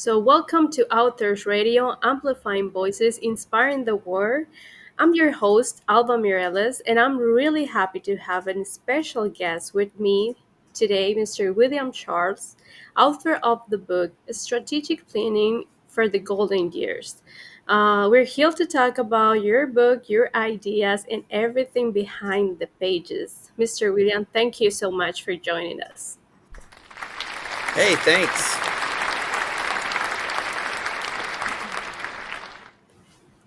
So, welcome to Authors Radio, amplifying voices, inspiring the world. I'm your host, Alba Mireles, and I'm really happy to have a special guest with me today, Mr. William Charles, author of the book Strategic Planning for the Golden Years. We're here to talk about your book, your ideas, and everything behind the pages. Mr. William, thank you so much for joining us. Hey, thanks.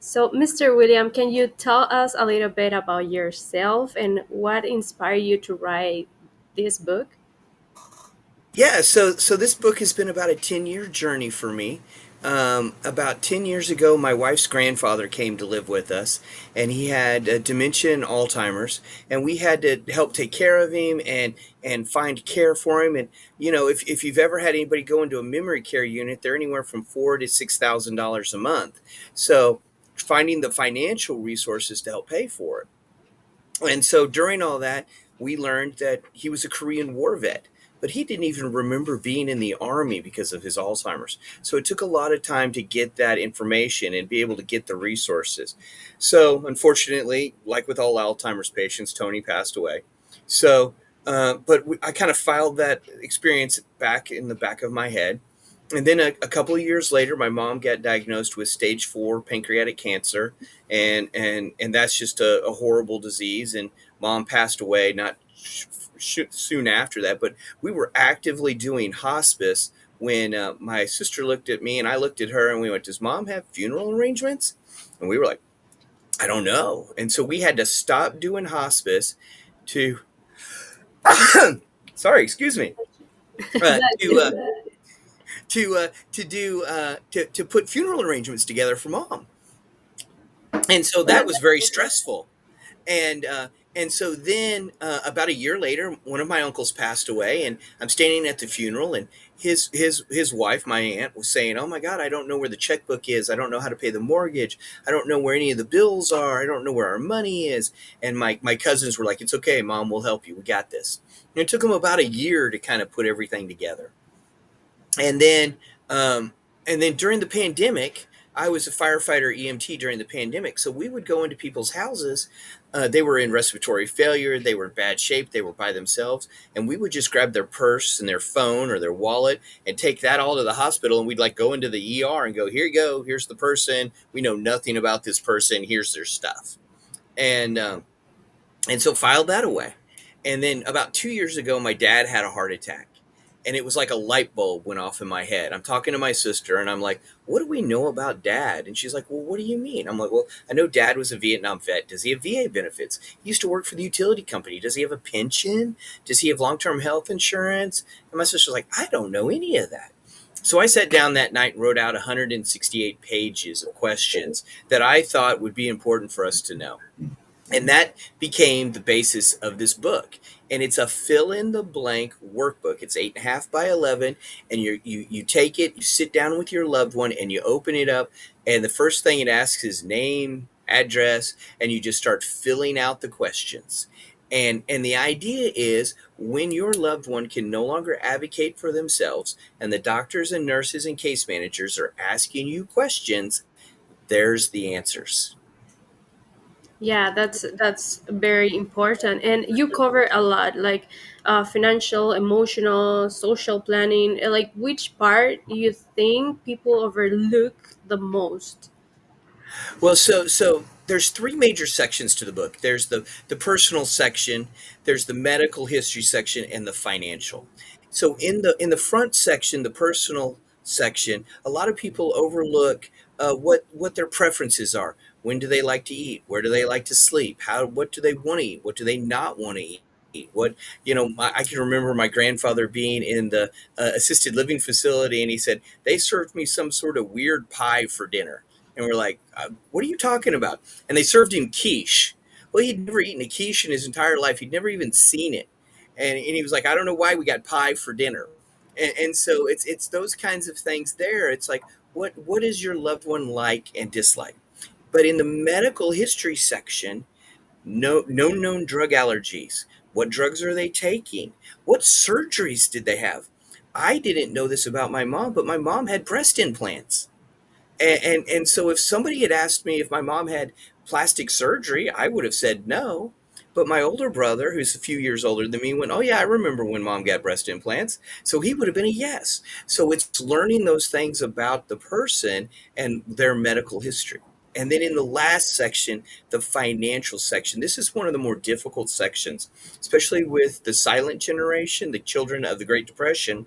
So, Mr. William, can you tell us a little bit about yourself and what inspired you to write this book? Yeah, so this book has been about a 10-year journey for me. About 10 years ago, my wife's grandfather came to live with us, and he had dementia and Alzheimer's, and we had to help take care of him and find care for him. And if you've ever had anybody go into a memory care unit, they're anywhere from $4,000 to $6,000 a month. So finding the financial resources to help pay for it. And so during all that, we learned that he was a Korean War vet, but he didn't even remember being in the army because of his Alzheimer's. So it took a lot of time to get that information and be able to get the resources. So unfortunately, like with all Alzheimer's patients, Tony passed away. So, I kind of filed that experience back in the back of my head. And then a couple of years later, my mom got diagnosed with stage 4 pancreatic cancer, and that's just a horrible disease. And mom passed away not soon after that. But we were actively doing hospice when my sister looked at me and I looked at her and we went, "Does mom have funeral arrangements?" And we were like, "I don't know." And so we had to stop doing hospice to, sorry, excuse me, uh, Bless to uh, you. to put funeral arrangements together for mom. And so that was very stressful. And so then about a year later, one of my uncles passed away, and I'm standing at the funeral, and his wife, my aunt, was saying, "Oh my God, I don't know where the checkbook is. I don't know how to pay the mortgage. I don't know where any of the bills are. I don't know where our money is." And my cousins were like, "It's okay, mom, we'll help you. We got this." And it took them about a year to kind of put everything together. And then um, and then during the pandemic, I was a firefighter EMT during the pandemic, so we would go into people's houses. They were in respiratory failure, they were in bad shape, they were by themselves, and we would just grab their purse and their phone or their wallet and take that all to the hospital, and we'd like go into the ER and go, "Here you go, here's the person, we know nothing about this person, here's their stuff." And um, and so filed that away. And then about 2 years ago, my dad had a heart attack. And it was like a light bulb went off in my head. I'm talking to my sister and I'm like, "What do we know about dad?" And she's like, "Well, what do you mean?" I'm like, "Well, I know dad was a Vietnam vet. Does he have VA benefits? He used to work for the utility company. Does he have a pension? Does he have long term health insurance?" And my sister's like, "I don't know any of that." So I sat down that night and wrote out 168 pages of questions that I thought would be important for us to know. And that became the basis of this book. And it's a fill in the blank workbook. It's 8.5 by 11. And you take it, you sit down with your loved one, and you open it up. And the first thing it asks is name, address, and you just start filling out the questions. And the idea is when your loved one can no longer advocate for themselves, and the doctors and nurses and case managers are asking you questions, there's the answers. Yeah, that's very important, and you cover a lot, like financial, emotional, social planning. Like, which part do you think people overlook the most? Well, so there's three major sections to the book. There's the personal section, there's the medical history section, and the financial. So in the front section, the personal section, a lot of people overlook what their preferences are. When do they like to eat? Where do they like to sleep? What do they want to eat? What do they not want to eat? What I can remember my grandfather being in the assisted living facility, and he said they served me some sort of weird pie for dinner, and we're like, "What are you talking about?" And they served him quiche. Well, he'd never eaten a quiche in his entire life. He'd never even seen it. And he was like, "I don't know why we got pie for dinner." And so it's those kinds of things there. It's like, what is your loved one like and dislike? But in the medical history section, no known drug allergies. What drugs are they taking? What surgeries did they have? I didn't know this about my mom, but my mom had breast implants. And so if somebody had asked me if my mom had plastic surgery, I would have said no. But my older brother, who's a few years older than me, went, "Oh yeah, I remember when mom got breast implants." So he would have been a yes. So it's learning those things about the person and their medical history. And then in the last section, the financial section, this is one of the more difficult sections, especially with the silent generation, the children of the Great Depression.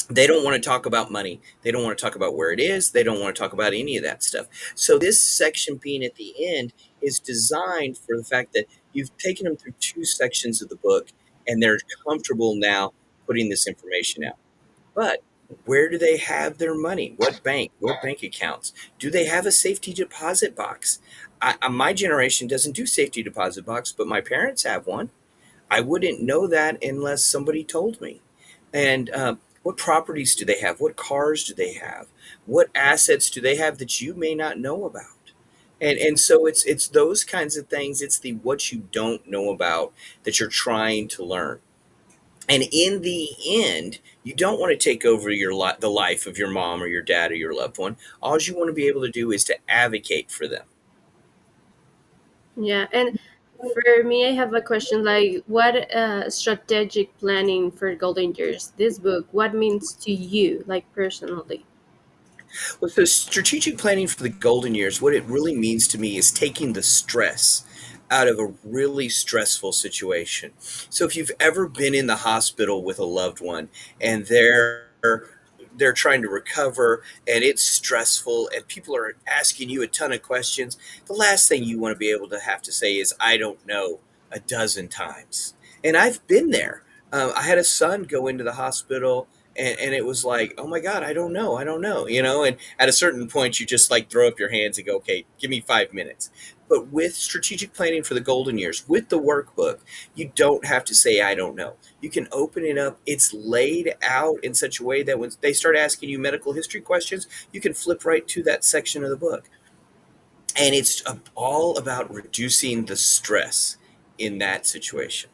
They don't want to talk about money. They don't want to talk about where it is. They don't want to talk about any of that stuff. So this section being at the end is designed for the fact that you've taken them through two sections of the book and they're comfortable now putting this information out. But where do they have their money? What bank? What bank accounts? Do they have a safety deposit box? My generation doesn't do safety deposit box, but my parents have one. I wouldn't know that unless somebody told me. And what properties do they have? What cars do they have? What assets do they have that you may not know about? And so it's those kinds of things. It's the what you don't know about that you're trying to learn. And in the end, you don't want to take over the life of your mom or your dad or your loved one. All you want to be able to do is to advocate for them. Yeah, and for me, I have a question like, what strategic planning for golden years? This book, what means to you, like personally? Well, so strategic planning for the golden years, what it really means to me is taking the stress out of a really stressful situation. So if you've ever been in the hospital with a loved one and they're trying to recover and it's stressful and people are asking you a ton of questions, the last thing you want to be able to have to say is I don't know a dozen times. And I've been there. I had a son go into the hospital and it was like, oh my God, I don't know, and at a certain point you just like throw up your hands and go, okay, give me 5 minutes. But with strategic planning for the golden years, with the workbook, you don't have to say I don't know. You can open it up. It's laid out in such a way that when they start asking you medical history questions, you can flip right to that section of the book. And it's all about reducing the stress in that situation.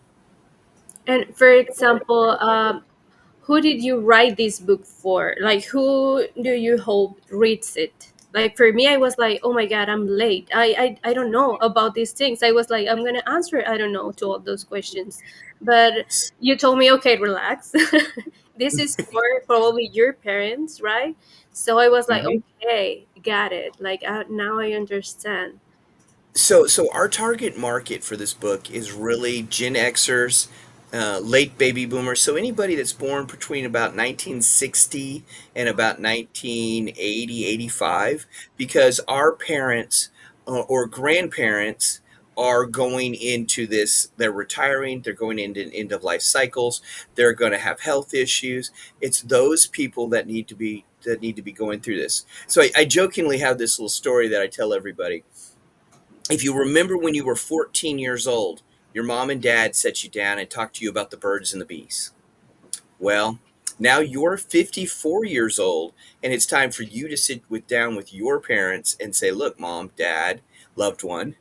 And for example, who did you write this book for? Like, who do you hope reads it? Like for me, I was like, oh my god, I'm late. I don't know about these things. I was like, I'm gonna answer I don't know to all those questions, but you told me, okay, relax. This is for probably your parents, right? So I was like, Mhm. okay, got it. Like now I understand. So our target market for this book is really Gen Xers, late baby boomers. So anybody that's born between about 1960 and about 1980, 85, because our parents or grandparents are going into this. They're retiring. They're going into end of life cycles. They're going to have health issues. It's those people that need to be going through this. So I jokingly have this little story that I tell everybody. If you remember when you were 14 years old, your mom and dad set you down and talked to you about the birds and the bees. Well, now you're 54 years old, and it's time for you to sit down with your parents and say, look, mom, dad, loved one,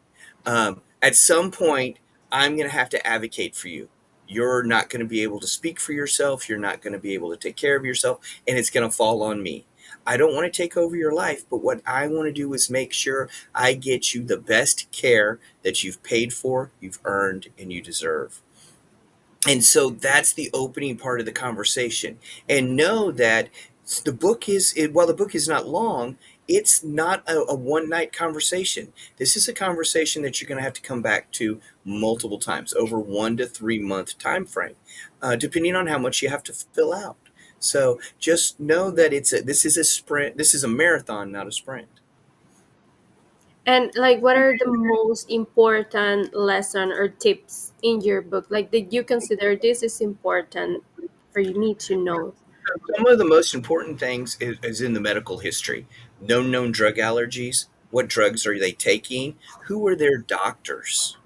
at some point, I'm going to have to advocate for you. You're not going to be able to speak for yourself. You're not going to be able to take care of yourself, and it's going to fall on me. I don't want to take over your life, but what I want to do is make sure I get you the best care that you've paid for, you've earned, and you deserve. And so that's the opening part of the conversation. And know that while the book is not long, it's not a one night conversation. This is a conversation that you're going to have to come back to multiple times over 1 to 3 month time frame, depending on how much you have to fill out. So just know that this is a sprint. This is a marathon, not a sprint. And like, what are the most important lesson or tips in your book? Like, did you consider this is important for me to know? Some of the most important things is in the medical history. No known drug allergies. What drugs are they taking? Who are their doctors?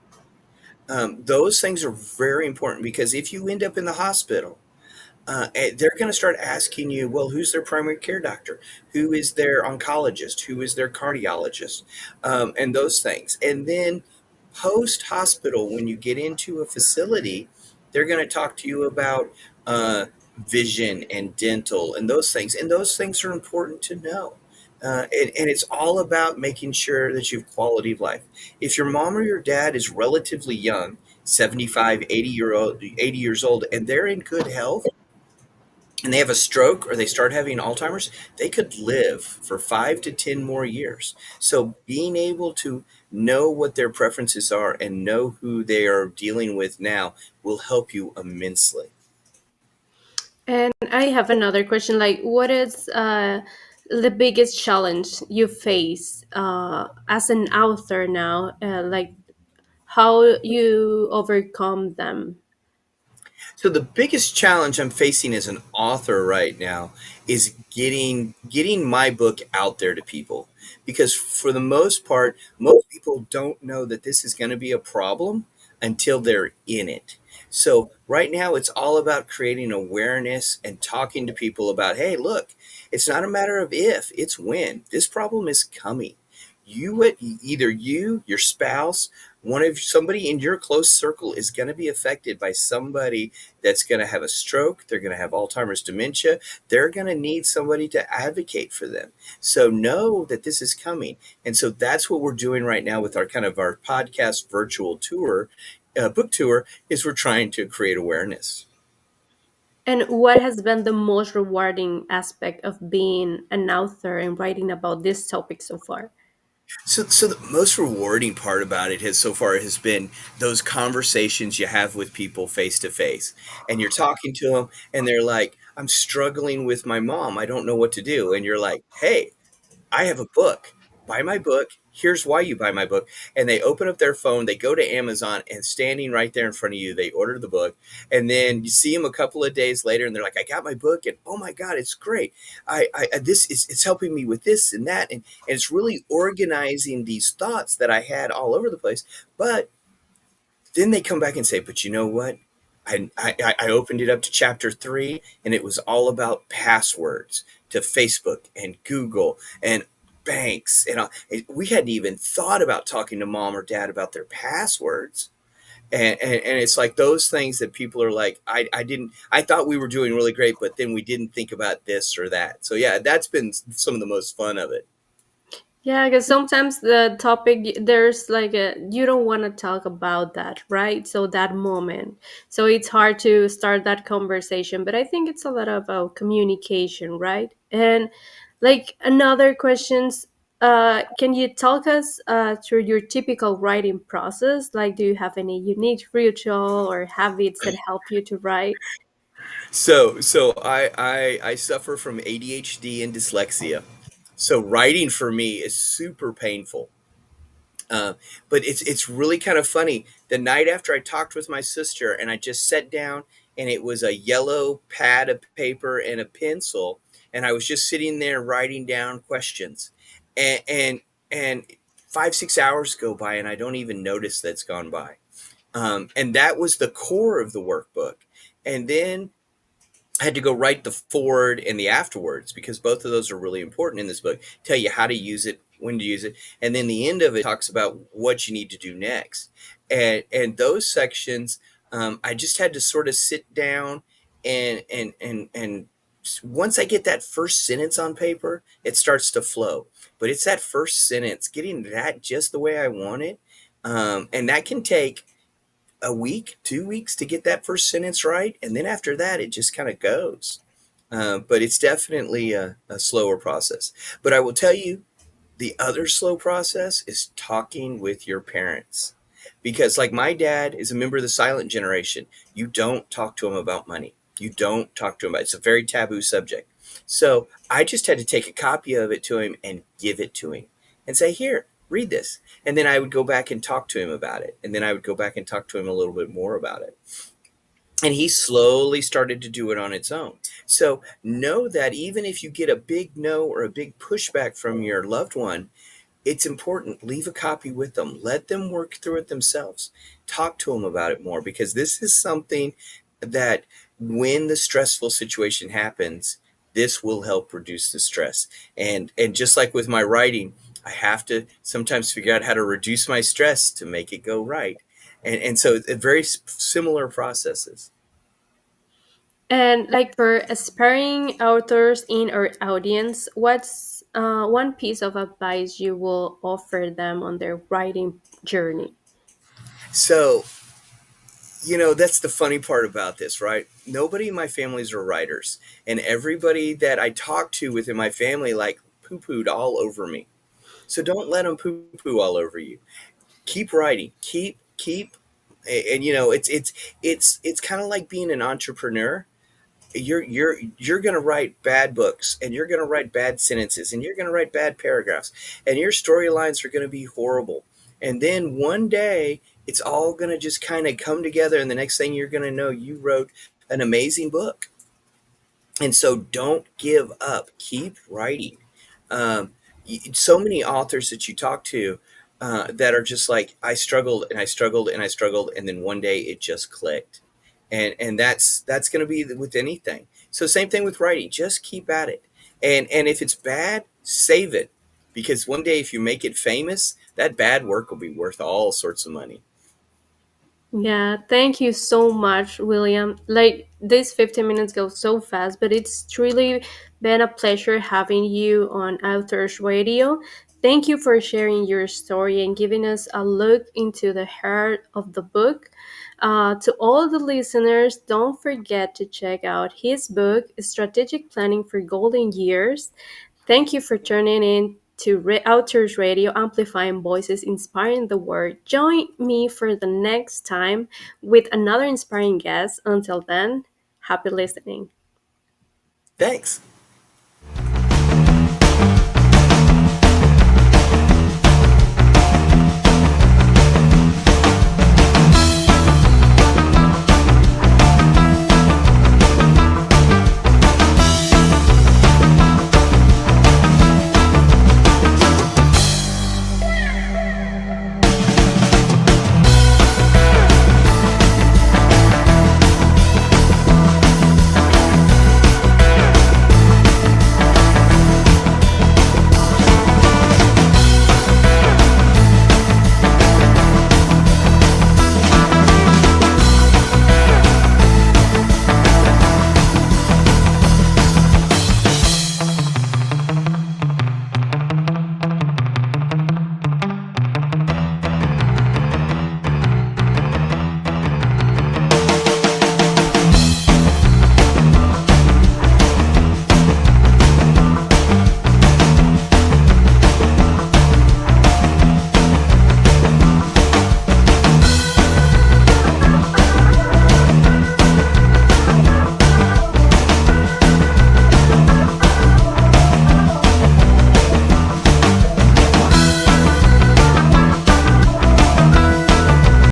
Those things are very important because if you end up in the hospital, they're going to start asking you, well, who's their primary care doctor? Who is their oncologist? Who is their cardiologist? And those things. And then post hospital, when you get into a facility, they're going to talk to you about vision and dental and those things. And those things are important to know. And it's all about making sure that you have quality of life. If your mom or your dad is relatively young, 75, 80 years old, and they're in good health, and they have a stroke or they start having Alzheimer's, they could live for 5 to 10 more years. So being able to know what their preferences are and know who they are dealing with now will help you immensely. And I have another question. Like, what is the biggest challenge you face as an author now? Like, how you overcome them? So the biggest challenge I'm facing as an author right now is getting my book out there to people, because for the most part most people don't know that this is going to be a problem until they're in it. So right now it's all about creating awareness and talking to people about, hey, look, it's not a matter of if, it's when. This problem is coming. Either you, your spouse, one of somebody in your close circle is going to be affected by somebody that's going to have a stroke. They're going to have Alzheimer's dementia. They're going to need somebody to advocate for them. So know that this is coming. And so that's what we're doing right now with our kind of our podcast virtual tour, book tour, is we're trying to create awareness. And what has been the most rewarding aspect of being an author and writing about this topic so far? So the most rewarding part about it has so far has been those conversations you have with people face to face, and you're talking to them, and they're like, "I'm struggling with my mom. I don't know what to do." And you're like, "Hey, I have a book. Buy my book. Here's why you buy my book." And they open up their phone, they go to Amazon, and standing right there in front of you, they order the book. And then you see them a couple of days later, and they're like, "I got my book, and oh my God, it's great. This is it's helping me with this and that." And it's really organizing these thoughts that I had all over the place. But then they come back and say, "But you know what? I opened it up to chapter 3, and it was all about passwords to Facebook and Google and banks. We hadn't even thought about talking to mom or dad about their passwords." And it's like those things that people are like, I thought we were doing really great, but then we didn't think about this or that. So yeah, that's been some of the most fun of it. Yeah, because sometimes the topic, there's like a, you don't want to talk about that, right? So that moment. So it's hard to start that conversation. But I think it's a lot about communication, right? And like another questions, can you talk us through your typical writing process? Like, do you have any unique ritual or habits that help you to write? So I suffer from ADHD and dyslexia. So writing for me is super painful. But it's really kind of funny. The night after I talked with my sister and I just sat down, and it was a yellow pad of paper and a pencil, and I was just sitting there writing down questions, and 5 6 hours go by and I don't even notice that's gone by. And that was the core of the workbook. And then I had to go write the forward and the afterwards, because both of those are really important in this book. Tell you how to use it, when to use it, and then the end of it talks about what you need to do next. And those sections, I just had to sort of sit down and once I get that first sentence on paper, it starts to flow. But it's that first sentence, getting that just the way I want it, and that can take a week, 2 weeks to get that first sentence right, and then after that, it just kind of goes. But it's definitely a slower process. But I will tell you, the other slow process is talking with your parents. Because, like, my dad is a member of the silent generation. You don't talk to him about money. You don't talk to him about it's a very taboo subject. So I just had to take a copy of it to him and give it to him and say, "Here, read this." And then I would go back and talk to him about it. And then I would go back and talk to him a little bit more about it. And he slowly started to do it on its own. So know that even if you get a big no or a big pushback from your loved one, it's important. Leave a copy with them. Let them work through it themselves. Talk to them about it more, because this is something that, when the stressful situation happens, this will help reduce the stress. And just like with my writing, I have to sometimes figure out how to reduce my stress to make it go right. And so it's very similar processes. And like for aspiring authors in our audience, what's one piece of advice you will offer them on their writing journey? So, that's the funny part about this, right? Nobody in my families are writers, and everybody that I talk to within my family like poo pooed all over me. So don't let them poo poo all over you. Keep writing. Keep, and it's kind of like being an entrepreneur. You're going to write bad books, and you're going to write bad sentences, and you're going to write bad paragraphs, and your storylines are going to be horrible. And then one day it's all going to just kind of come together, and the next thing you're going to know, you wrote an amazing book. And so don't give up. Keep writing. So many authors that you talk to that are just like, I struggled and I struggled and I struggled, and then one day it just clicked. And that's going to be with anything. So same thing with writing. Just keep at it. And if it's bad, save it, because one day if you make it famous, that bad work will be worth all sorts of money. Yeah, thank you so much, William. Like, these 15 minutes go so fast, but it's truly been a pleasure having you on Authors Radio. Thank you for sharing your story and giving us a look into the heart of the book. To all the listeners, don't forget to check out his book, Strategic Planning for Golden Years. Thank you for tuning in to Outers Radio, amplifying voices, inspiring the world. Join me for the next time with another inspiring guest. Until then, happy listening. Thanks.